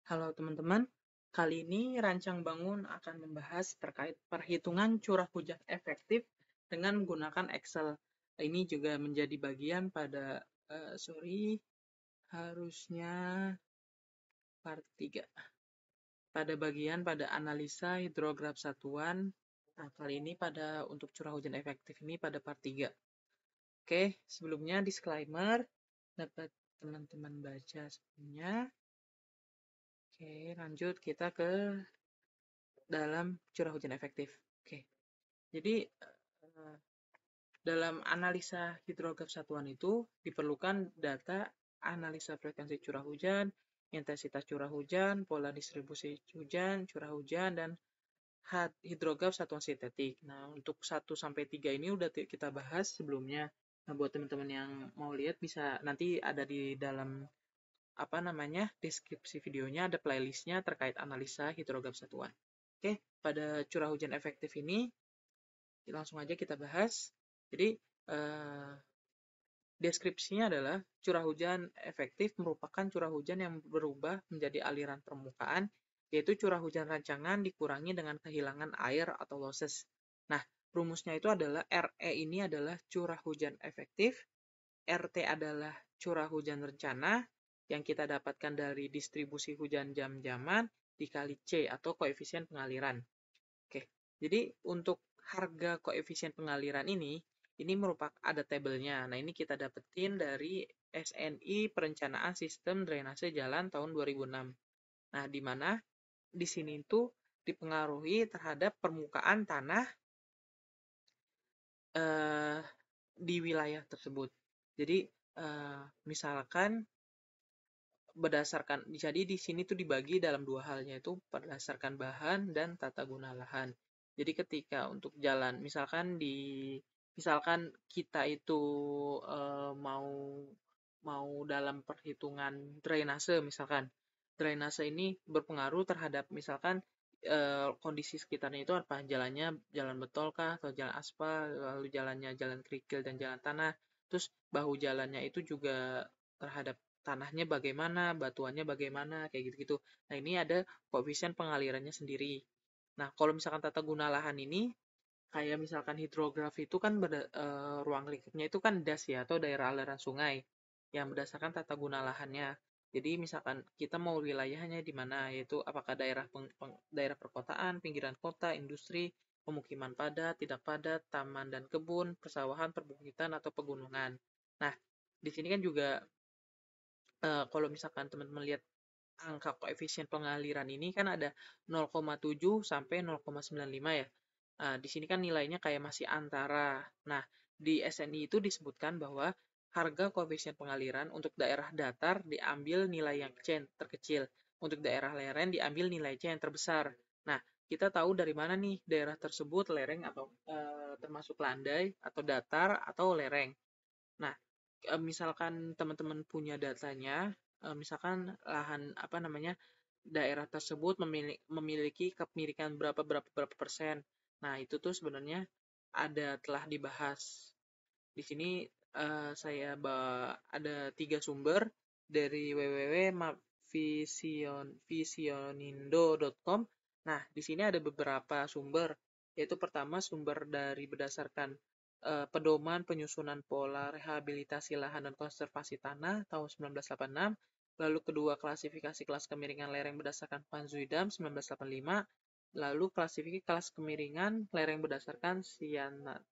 Halo teman-teman, kali ini Rancang Bangun akan membahas terkait perhitungan curah hujan efektif dengan menggunakan Excel. Ini juga menjadi bagian pada, harusnya part 3. Pada analisa hidrograf satuan. Nah, kali ini untuk curah hujan efektif ini pada part 3. Oke, sebelumnya disclaimer, dapat teman-teman baca sebelumnya. Oke, lanjut kita ke dalam curah hujan efektif. Oke, jadi dalam analisa hidrograf satuan itu diperlukan data analisa frekuensi curah hujan, intensitas curah hujan, pola distribusi hujan, curah hujan, dan hidrograf satuan sintetik. Nah, untuk 1 sampai 3 ini udah kita bahas sebelumnya. Nah, buat teman-teman yang mau lihat bisa nanti ada di dalam deskripsi videonya ada playlistnya terkait analisa hidrograf satuan. Oke, pada curah hujan efektif ini langsung aja kita bahas. Jadi, deskripsinya adalah curah hujan efektif merupakan curah hujan yang berubah menjadi aliran permukaan, yaitu curah hujan rancangan dikurangi dengan kehilangan air atau losses. Nah, rumusnya itu adalah RE ini adalah curah hujan efektif, RT adalah curah hujan rencana yang kita dapatkan dari distribusi hujan jam-jaman dikali C atau koefisien pengaliran. Oke, jadi untuk harga koefisien pengaliran ini merupakan ada tabelnya. Nah, ini kita dapetin dari SNI Perencanaan Sistem Drainase Jalan tahun 2006. Nah, di mana di sini itu dipengaruhi terhadap permukaan tanah eh, di wilayah tersebut. Jadi, misalkan jadi di sini tuh dibagi dalam dua halnya itu berdasarkan bahan dan tata guna lahan. Jadi ketika untuk jalan, misalkan kita itu mau mau dalam perhitungan drainase misalkan. Drainase ini berpengaruh terhadap misalkan kondisi sekitarnya itu apa? Jalannya jalan betol kah atau jalan aspal, lalu jalannya jalan kerikil dan jalan tanah. Terus bahu jalannya itu juga terhadap tanahnya bagaimana, batuannya bagaimana, kayak gitu-gitu. Nah, ini ada koefisien pengalirannya sendiri. Nah, kalau misalkan tata guna lahan ini, kayak misalkan hidrografi itu kan ruang lingkupnya itu kan das ya, atau daerah aliran sungai, yang berdasarkan tata guna lahannya. Jadi, misalkan kita mau wilayahnya di mana, yaitu apakah daerah perkotaan, pinggiran kota, industri, pemukiman padat, tidak padat, taman dan kebun, persawahan, perbukitan, atau pegunungan. Nah, di sini kan juga kalau misalkan teman-teman lihat angka koefisien pengaliran ini kan ada 0,7 sampai 0,95 ya. Di sini kan nilainya kayak masih antara. Nah, di SNI itu disebutkan bahwa harga koefisien pengaliran untuk daerah datar diambil nilai yang C yang terkecil. Untuk daerah lereng diambil nilai C yang terbesar. Nah, kita tahu dari mana nih daerah tersebut lereng atau termasuk landai atau datar atau lereng. Nah, misalkan teman-teman punya datanya, misalkan daerah tersebut memiliki kepemilikan berapa berapa berapa persen. Nah, itu tuh sebenarnya telah dibahas. Di sini ada 3 sumber dari www.mapvisionindo.com. Nah, di sini ada beberapa sumber, yaitu pertama sumber dari berdasarkan Pedoman Penyusunan Pola Rehabilitasi Lahan dan Konservasi Tanah tahun 1986, lalu kedua klasifikasi kelas kemiringan lereng berdasarkan Panzuidam 1985, lalu klasifikasi kelas kemiringan lereng berdasarkan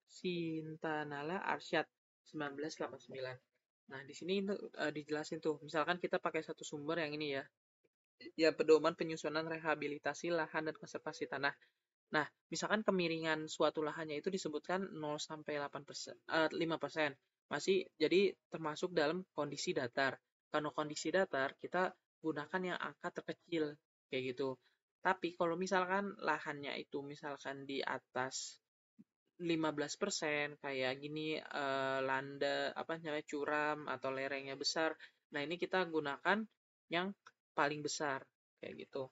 Sintanala Arsyad 1989. Nah, di sini dijelasin tuh, misalkan kita pakai satu sumber yang ini ya, ya Pedoman Penyusunan Rehabilitasi Lahan dan Konservasi Tanah. Nah, misalkan kemiringan suatu lahannya itu disebutkan 0 sampai 5%. Masih jadi termasuk dalam kondisi datar. Karena kondisi datar, kita gunakan yang angka terkecil kayak gitu. Tapi kalau misalkan lahannya itu misalkan di atas 15% kayak gini landa apa namanya curam atau lerengnya besar. Nah, ini kita gunakan yang paling besar kayak gitu.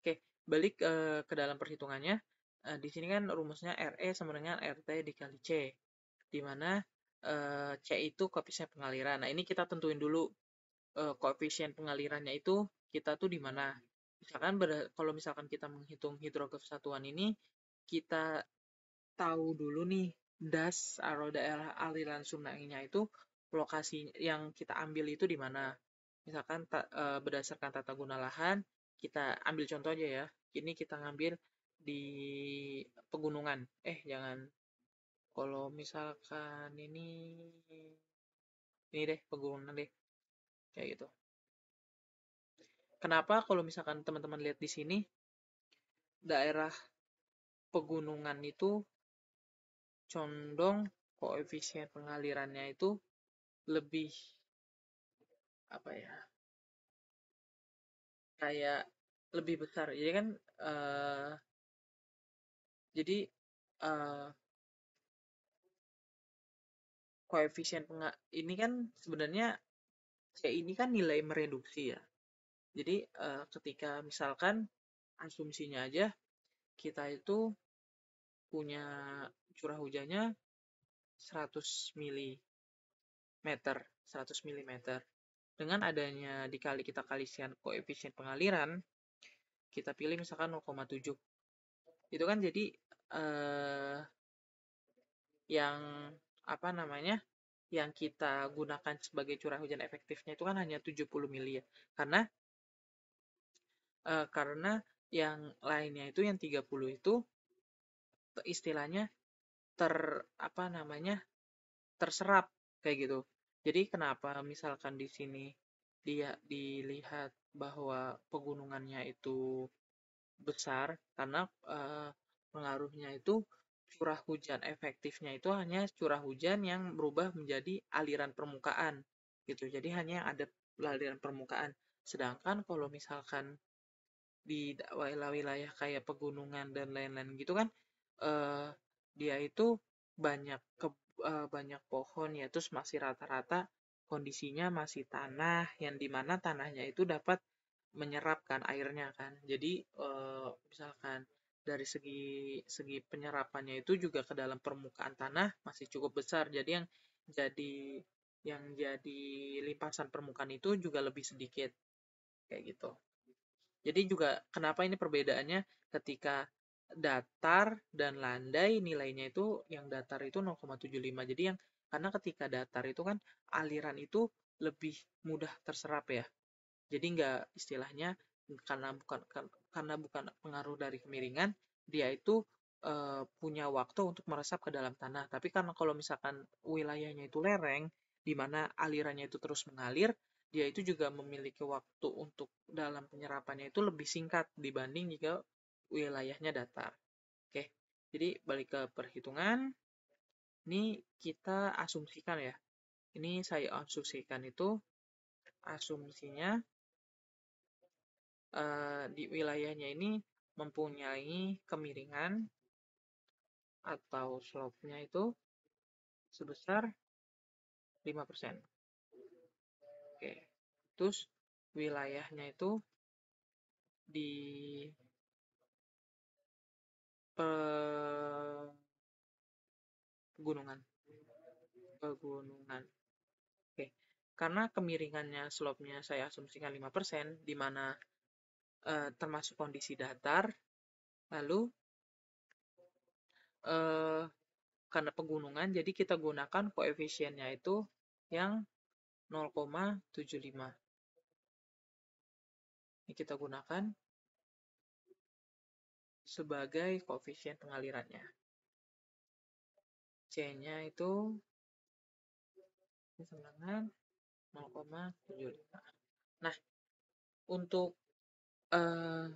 Oke, balik ke dalam perhitungannya. Di sini kan rumusnya RE sama dengan RT dikali C, di mana C itu koefisien pengaliran. Nah, ini kita tentuin dulu. koefisien pengalirannya itu kita tuh di mana. Misalkan kalau misalkan kita menghitung hidrograf satuan ini, kita tahu dulu nih das atau daerah aliran sungainya itu lokasi yang kita ambil itu di mana. Misalkan berdasarkan tata guna lahan, kita ambil contoh aja ya. Ini kita ngambil di pegunungan. Jangan. Kalau misalkan ini deh pegunungan deh kayak gitu. Kenapa kalau misalkan teman-teman lihat di sini daerah pegunungan itu condong koefisien pengalirannya itu lebih apa ya, kayak lebih besar. Jadi kan eh, jadi eh, koefisien ini kan sebenarnya C ini kan nilai mereduksi ya. Jadi ketika misalkan asumsinya aja kita itu punya curah hujannya 100 mm, 100 mm. Dengan adanya dikali kita kalisian koefisien pengaliran, kita pilih misalkan 0,7. Itu kan jadi eh, yang apa namanya? Yang kita gunakan sebagai curah hujan efektifnya itu kan hanya 70 mili ya. Karena yang lainnya itu yang 30 itu istilahnya ter apa namanya? Terserap kayak gitu. Jadi kenapa misalkan di sini dia dilihat bahwa pegunungannya itu besar karena pengaruhnya itu curah hujan efektifnya itu hanya curah hujan yang berubah menjadi aliran permukaan gitu. Jadi hanya ada aliran permukaan. Sedangkan kalau misalkan di wilayah-wilayah kayak pegunungan dan lain-lain gitu kan eh, dia itu banyak pohon ya, terus masih rata-rata kondisinya masih tanah yang dimana tanahnya itu dapat menyerapkan airnya kan. Jadi misalkan dari segi segi penyerapannya itu juga ke dalam permukaan tanah masih cukup besar. Jadi yang jadi limpasan permukaan itu juga lebih sedikit kayak gitu. Jadi juga kenapa ini perbedaannya ketika datar dan landai nilainya itu yang datar itu 0,75. Jadi karena ketika datar itu kan aliran itu lebih mudah terserap ya. Jadi nggak istilahnya karena bukan pengaruh dari kemiringan, dia itu punya waktu untuk meresap ke dalam tanah. Tapi karena kalau misalkan wilayahnya itu lereng, di mana alirannya itu terus mengalir, dia itu juga memiliki waktu untuk dalam penyerapannya itu lebih singkat dibanding jika wilayahnya datar. Oke, jadi balik ke perhitungan. Ini kita asumsikan ya. Ini saya asumsikan itu asumsinya di wilayahnya ini mempunyai kemiringan atau slope-nya itu sebesar 5%. Oke. Terus wilayahnya itu di pegunungan. Pegunungan. Oke. Karena kemiringannya slope-nya saya asumsikan 5%, di mana termasuk kondisi datar, lalu eh, karena pegunungan, jadi kita gunakan koefisiennya itu yang 0,75. Ini kita gunakan sebagai koefisien pengalirannya. C-nya itu sama dengan 0,75. Nah, untuk eh,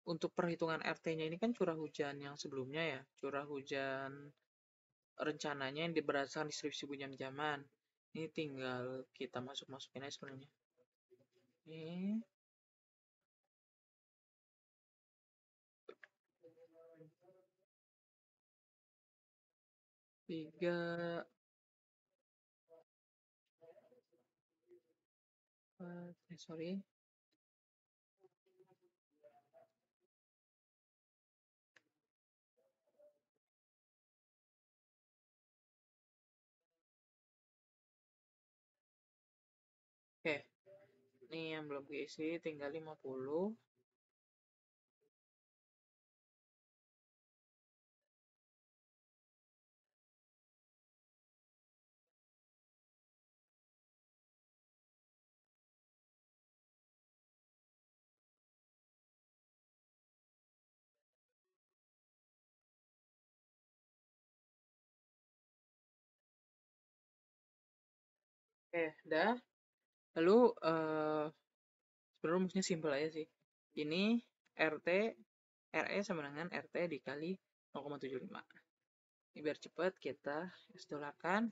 untuk perhitungan RT-nya ini kan curah hujan yang sebelumnya ya, curah hujan rencananya yang berdasarkan distribusi bunyi zaman. Ini tinggal kita masukin aja sebenarnya. Ini 3, sorry. Oke, ini yang belum keisi tinggal 50. Oke, udah. Lalu sebenarnya rumusnya simpel aja sih. Ini RT, RE sama dengan RT dikali 0,75. Ini biar cepat kita isolasikan.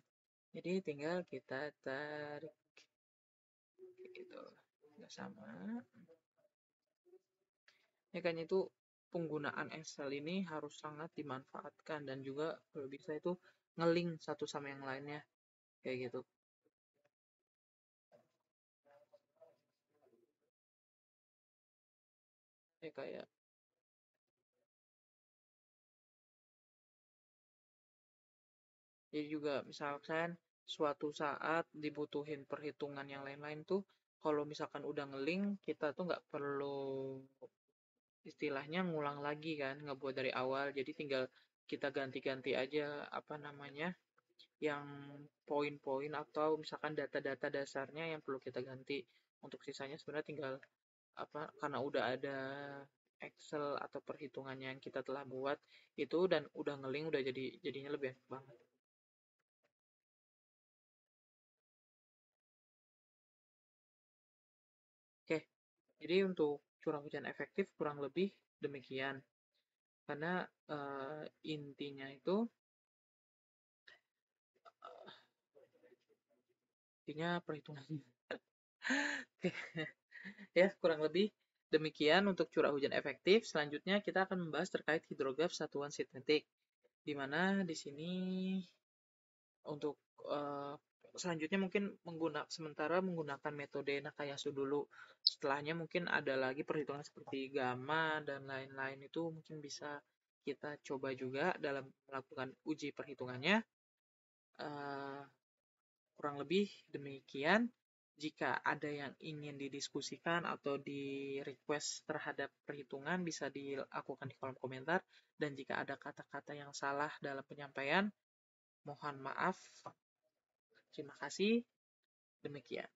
Jadi tinggal kita tarik gitu. Nggak sama. Ya kan itu penggunaan Excel ini harus sangat dimanfaatkan dan juga kalau bisa itu ngeling satu sama yang lainnya kayak gitu. Ya kayak jadi juga misalkan suatu saat dibutuhin perhitungan yang lain-lain tuh kalau misalkan udah ngeling kita tuh nggak perlu istilahnya ngulang lagi kan ngebuat dari awal jadi tinggal kita ganti-ganti aja apa namanya yang poin-poin atau misalkan data-data dasarnya yang perlu kita ganti untuk sisanya sebenarnya tinggal apa karena udah ada Excel atau perhitungannya yang kita telah buat itu dan udah ngeling udah jadinya lebih enak banget. Oke, jadi untuk curah hujan efektif kurang lebih demikian. Karena intinya itu intinya perhitungan. Oke, ya kurang lebih demikian untuk curah hujan efektif. Selanjutnya kita akan membahas terkait hidrograf satuan sintetik. Di mana di sini untuk selanjutnya mungkin sementara menggunakan metode Nakayasu dulu. Setelahnya mungkin ada lagi perhitungan seperti gamma dan lain-lain itu mungkin bisa kita coba juga dalam melakukan uji perhitungannya. Eh, Kurang lebih demikian. Jika ada yang ingin didiskusikan atau di request terhadap perhitungan bisa dilakukan di kolom komentar. Dan jika ada kata-kata yang salah dalam penyampaian, mohon maaf. Terima kasih. Demikian.